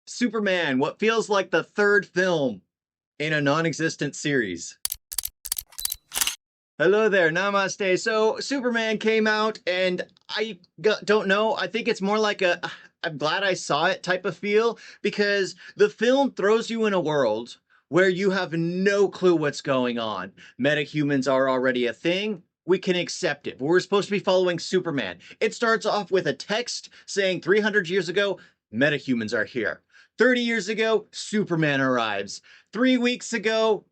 Superman, what feels like the third film in a non-existent series. Hello there, namaste. So Superman came out and don't know. I think it's more like a I'm glad I saw it type of feel because the film throws you in a world where you have no clue what's going on. Metahumans are already a thing. We can accept it. But we're supposed to be following Superman. It starts off with a text saying 300 years ago, metahumans are here. 30 years ago, Superman arrives. 3 weeks ago,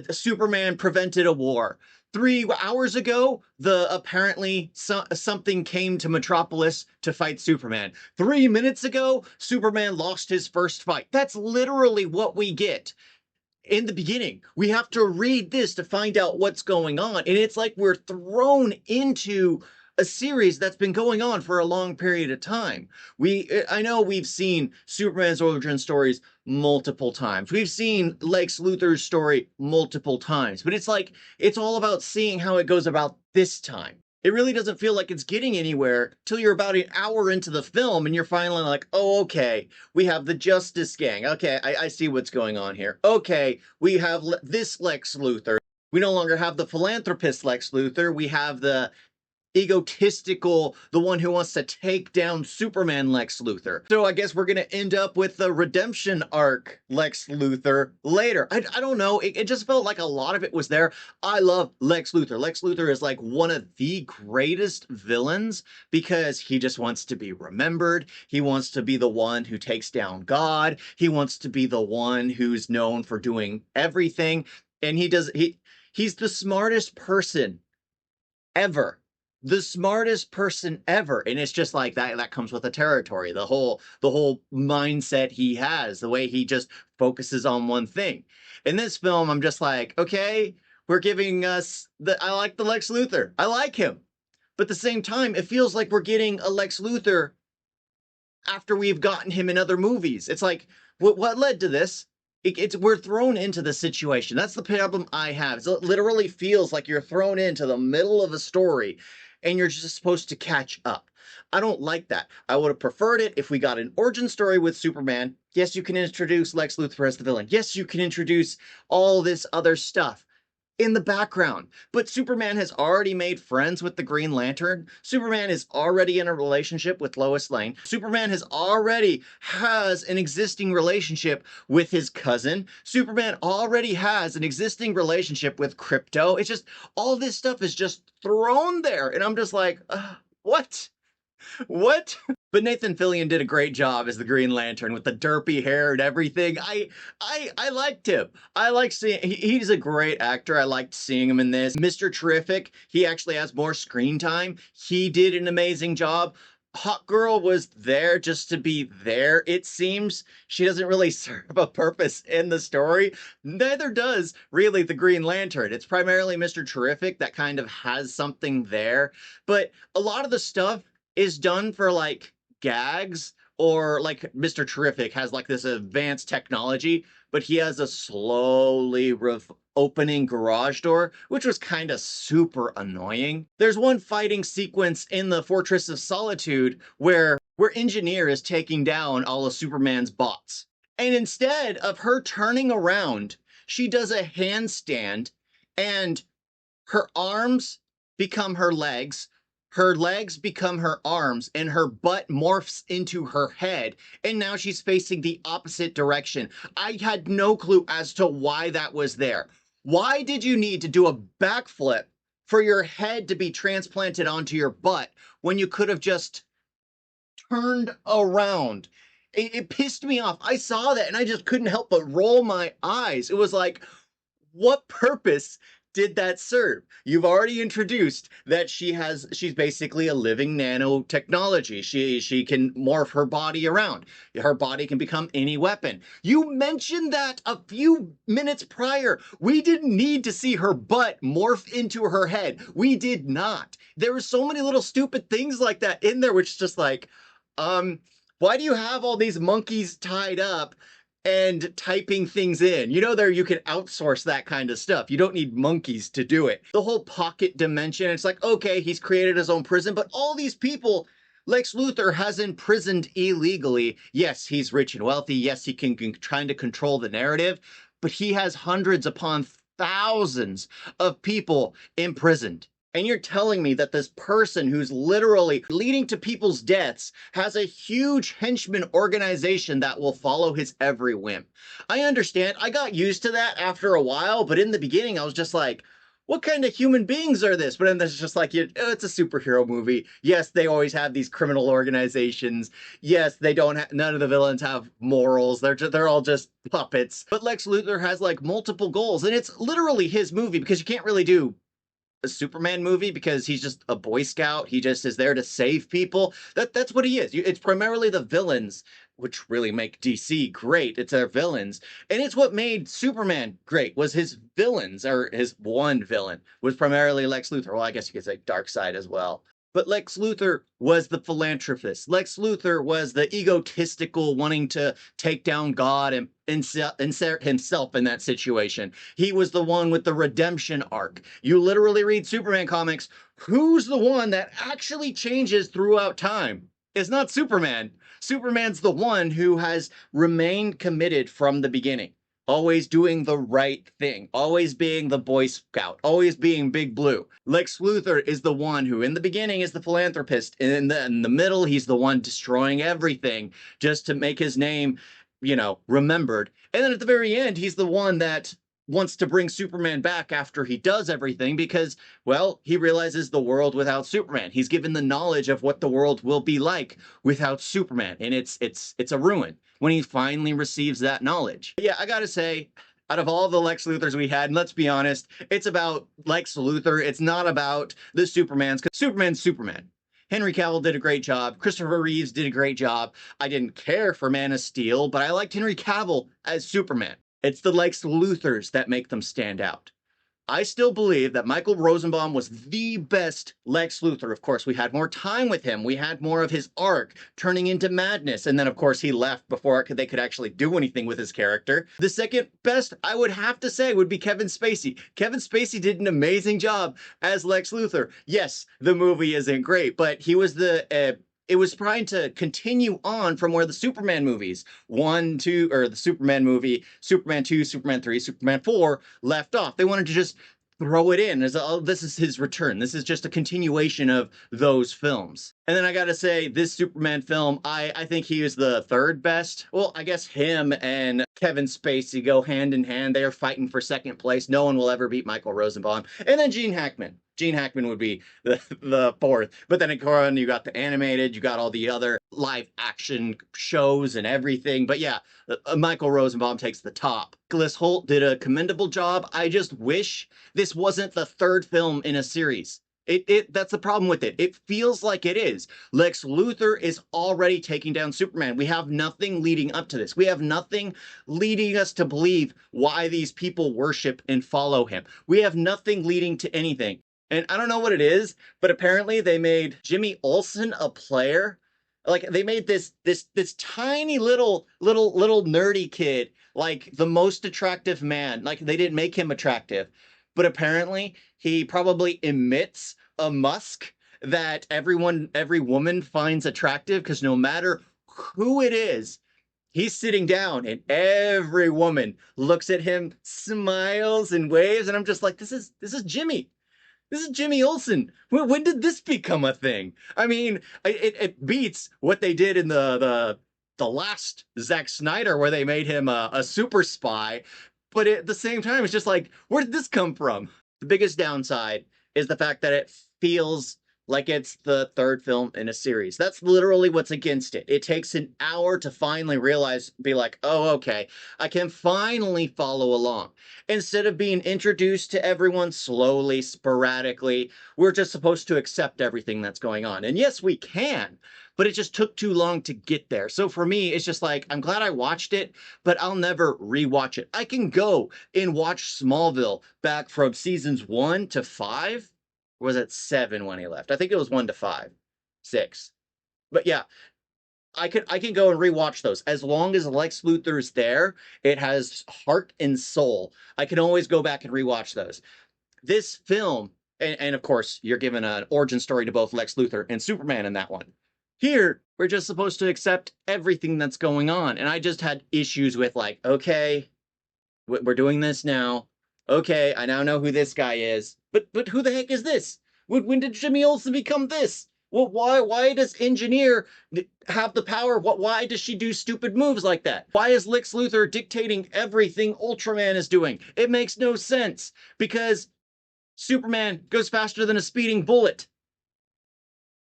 Superman prevented a war. 3 hours ago, apparently something came to Metropolis to fight Superman. 3 minutes ago, Superman lost his first fight. That's literally what we get in the beginning. We have to read this to find out what's going on. And it's like we're thrown into a series that's been going on for a long period of time. I know we've seen Superman's origin stories multiple times. We've seen Lex Luthor's story multiple times, but it's like it's all about seeing how it goes about this time. It really doesn't feel like it's getting anywhere till you're about an hour into the film and you're finally like, oh, okay, we have the Justice Gang. Okay, I see what's going on here. Okay, we have this Lex Luthor. We no longer have the philanthropist Lex Luthor. We have the egotistical, the one who wants to take down Superman Lex Luthor. So I guess we're going to end up with the redemption arc Lex Luthor later. I don't know. It just felt like a lot of it was there. I love Lex Luthor. Lex Luthor is like one of the greatest villains because he just wants to be remembered. He wants to be the one who takes down God. He wants to be the one who's known for doing everything. And he's the smartest person ever. The smartest person ever. And it's just like that comes with the territory. The whole mindset he has, the way he just focuses on one thing. In this film, I'm just like, okay, we're giving us I like the Lex Luthor. I like him. But at the same time, it feels like we're getting a Lex Luthor after we've gotten him in other movies. It's like, what led to this? We're thrown into the situation. That's the problem I have. It literally feels like you're thrown into the middle of a story and you're just supposed to catch up. I don't like that. I would have preferred it if we got an origin story with Superman. Yes, you can introduce Lex Luthor as the villain. Yes, you can introduce all this other stuff in the background. But Superman has already made friends with the Green Lantern. Superman is already in a relationship with Lois Lane. Superman has an existing relationship with his cousin. Superman already has an existing relationship with Krypto. It's just all this stuff is just thrown there. And I'm just like, what? What? But Nathan Fillion did a great job as the Green Lantern with the derpy hair and everything. I liked him. I like seeing he's a great actor. I liked seeing him in this. Mr. Terrific, he actually has more screen time. He did an amazing job. Hawkgirl was there just to be there. It seems she doesn't really serve a purpose in the story. Neither does really the Green Lantern. It's primarily Mr. Terrific that kind of has something there. But a lot of the stuff is done for like gags, or like Mr. Terrific has like this advanced technology, but he has a slowly opening garage door, which was kind of super annoying. There's one fighting sequence in the Fortress of Solitude where Engineer is taking down all of Superman's bots. And instead of her turning around, she does a handstand and her arms become her legs become her arms, and her butt morphs into her head, and now she's facing the opposite direction. I had no clue as to why that was there. Why did you need to do a backflip for your head to be transplanted onto your butt when you could have just turned around? It pissed me off. I saw that and I just couldn't help but roll my eyes. It was like, what purpose did that serve? You've already introduced that she's basically a living nanotechnology. She can morph her body around. Her body can become any weapon. You mentioned that a few minutes prior. We didn't need to see her butt morph into her head. We did not. There were so many little stupid things like that in there, which is just like, why do you have all these monkeys tied up and typing things in? You know, there you can outsource that kind of stuff. You don't need monkeys to do it. The whole pocket dimension, it's like, okay, he's created his own prison, but all these people Lex Luthor has imprisoned illegally. Yes, he's rich and wealthy. Yes, he can trying to control the narrative, but he has hundreds upon thousands of people imprisoned. And you're telling me that this person who's literally leading to people's deaths has a huge henchman organization that will follow his every whim. I understand. I got used to that after a while, but in the beginning, I was just like, what kind of human beings are this? But then it's just like, it's a superhero movie. Yes, they always have these criminal organizations. Yes, they don't none of the villains have morals. They're all just puppets. But Lex Luthor has like multiple goals, and it's literally his movie because you can't really do a Superman movie because he's just a Boy Scout. He just is there to save people. That's what he is. It's primarily the villains, which really make DC great. It's their villains, and it's what made Superman great. Was his villains, or his one villain was primarily Lex Luthor. Well, I guess you could say Darkseid as well. But Lex Luthor was the philanthropist. Lex Luthor was the egotistical, wanting to take down God and insert himself in that situation. He was the one with the redemption arc. You literally read Superman comics. Who's the one that actually changes throughout time? It's not Superman. Superman's the one who has remained committed from the beginning. Always doing the right thing, always being the Boy Scout, always being Big Blue. Lex Luthor is the one who, in the beginning, is the philanthropist, and in the middle, he's the one destroying everything just to make his name, remembered. And then at the very end, he's the one that wants to bring Superman back after he does everything because, well, he realizes the world without Superman. He's given the knowledge of what the world will be like without Superman, and it's a ruin when he finally receives that knowledge. But yeah, I gotta say, out of all the Lex Luthors we had, and let's be honest, it's about Lex Luthor. It's not about the Supermans, because Superman's Superman. Henry Cavill did a great job. Christopher Reeves did a great job. I didn't care for Man of Steel, but I liked Henry Cavill as Superman. It's the Lex Luthors that make them stand out. I still believe that Michael Rosenbaum was the best Lex Luthor. Of course, we had more time with him. We had more of his arc turning into madness. And then, of course, he left before they could actually do anything with his character. The second best, I would have to say, would be Kevin Spacey. Kevin Spacey did an amazing job as Lex Luthor. Yes, the movie isn't great, but he was it was trying to continue on from where the Superman movies, the Superman movie, Superman 2, Superman 3, Superman 4 left off. They wanted to just throw it in as, oh, this is his return. This is just a continuation of those films. And then I gotta say, this Superman film, I think he is the third best. Well, I guess him and Kevin Spacey go hand in hand. They are fighting for second place. No one will ever beat Michael Rosenbaum. And then Gene Hackman. Gene Hackman would be the fourth. But then, of course, you got the animated, you got all the other live action shows and everything. But yeah, Michael Rosenbaum takes the top. Nicholas Hoult did a commendable job. I just wish this wasn't the third film in a series. That's the problem with it. It feels like it is. Lex Luthor is already taking down Superman. We have nothing leading up to this. We have nothing leading us to believe why these people worship and follow him. We have nothing leading to anything. And I don't know what it is, but apparently they made Jimmy Olsen a player. Like they made this tiny little nerdy kid like the most attractive man. Like they didn't make him attractive, but apparently he probably emits a musk that every woman finds attractive because no matter who it is, he's sitting down and every woman looks at him, smiles and waves, and I'm just like, this is Jimmy. This is Jimmy Olsen. When did this become a thing? I mean, it beats what they did in the last Zack Snyder, where they made him a super spy. But at the same time, it's just like, where did this come from? The biggest downside is the fact that it feels like it's the third film in a series. That's literally what's against it. It takes an hour to finally realize, be like, oh, okay, I can finally follow along. Instead of being introduced to everyone slowly, sporadically, we're just supposed to accept everything that's going on. And yes, we can, but it just took too long to get there. So for me, it's just like, I'm glad I watched it, but I'll never rewatch it. I can go and watch Smallville back from seasons 1 to 5. Or was it 7 when he left? I think it was 1 to 5. 6. But yeah, I can go and rewatch those. As long as Lex Luthor is there, it has heart and soul. I can always go back and rewatch those. This film, and of course, you're given an origin story to both Lex Luthor and Superman in that one. Here, we're just supposed to accept everything that's going on. And I just had issues with, like, okay, we're doing this now. Okay, I now know who this guy is. But who the heck is this? When did Jimmy Olsen become this? Well, why does Engineer have the power? Why does she do stupid moves like that? Why is Lex Luthor dictating everything Ultraman is doing? It makes no sense, because Superman goes faster than a speeding bullet.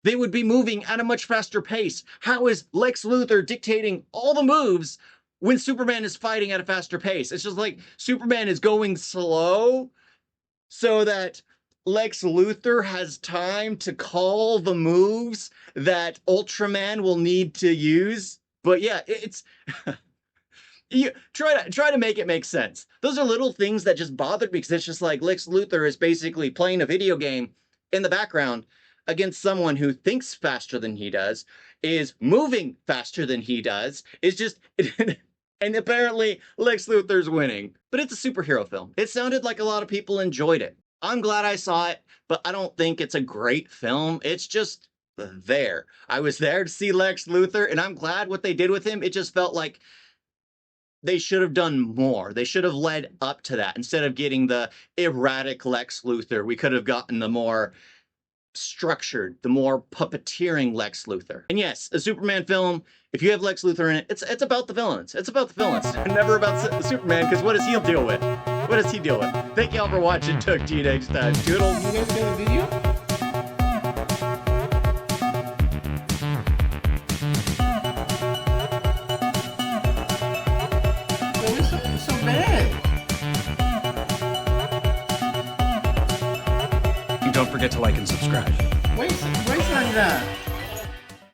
They would be moving at a much faster pace. How is Lex Luthor dictating all the moves when Superman is fighting at a faster pace? It's just like Superman is going slow so that Lex Luthor has time to call the moves that Ultraman will need to use. But yeah, it's you try to make it make sense. Those are little things that just bothered me, because it's just like Lex Luthor is basically playing a video game in the background against someone who thinks faster than he does, is moving faster than he does. It's just and apparently Lex Luthor's winning. But it's a superhero film. It sounded like a lot of people enjoyed it. I'm glad I saw it, but I don't think it's a great film. It's just there. I was there to see Lex Luthor, and I'm glad what they did with him. It just felt like they should have done more. They should have led up to that. Instead of getting the erratic Lex Luthor, we could have gotten the more structured, the more puppeteering Lex Luthor. And yes, a Superman film, if you have Lex Luthor in it, it's about the villains. It's about the villains. Never about Superman, because what does he deal with? What does he deal with? Thank y'all for watching. Talk to you next time. Toodles. You guys got a video? So bad. And don't forget to like and subscribe. Wait, wait on that.